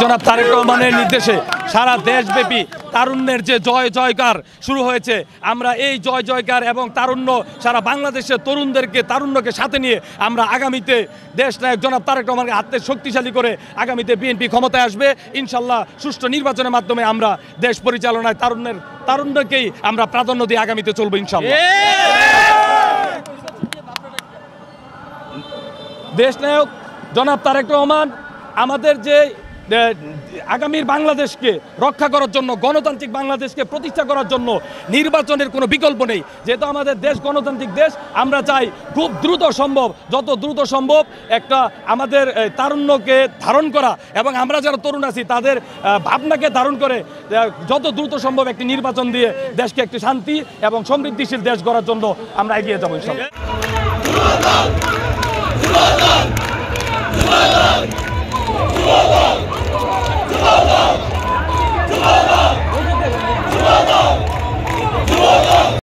জনাব তারেক রহমানের নির্দেশে সারা দেশব্যাপী তারুণ্যের যে জয় জয়কার শুরু হয়েছে, আমরা এই জয় জয়কার এবং তারুণ্য সারা বাংলাদেশের তরুণদেরকে তারুণ্যকে সাথে নিয়ে আমরা আগামীতে দেশনায়ক জনাব তারেক রহমানকে হাতে শক্তিশালী করে আগামীতে বিএনপি ক্ষমতায় আসবে ইনশাল্লাহ। সুষ্ঠু নির্বাচনের মাধ্যমে আমরা দেশ পরিচালনায় তারুণ্যকেই আমরা প্রাধান্য দিয়ে আগামীতে চলবো ইনশাল্লাহ। দেশনায়ক জনাব তারেক রহমান আমাদের যে আগামীর বাংলাদেশকে রক্ষা করার জন্য, গণতান্ত্রিক বাংলাদেশকে প্রতিষ্ঠা করার জন্য নির্বাচনের কোনো বিকল্প নেই। যেহেতু আমাদের দেশ গণতান্ত্রিক দেশ, আমরা চাই খুব দ্রুত সম্ভব, যত দ্রুত সম্ভব একটা আমাদের তারুণ্যকে ধারণ করা এবং আমরা যারা তরুণ আছি তাদের ভাবনাকে ধারণ করে যত দ্রুত সম্ভব একটি নির্বাচন দিয়ে দেশকে একটি শান্তি এবং সমৃদ্ধিশীল দেশ গড়ার জন্য আমরা এগিয়ে যাবো ইনশাআল্লাহ।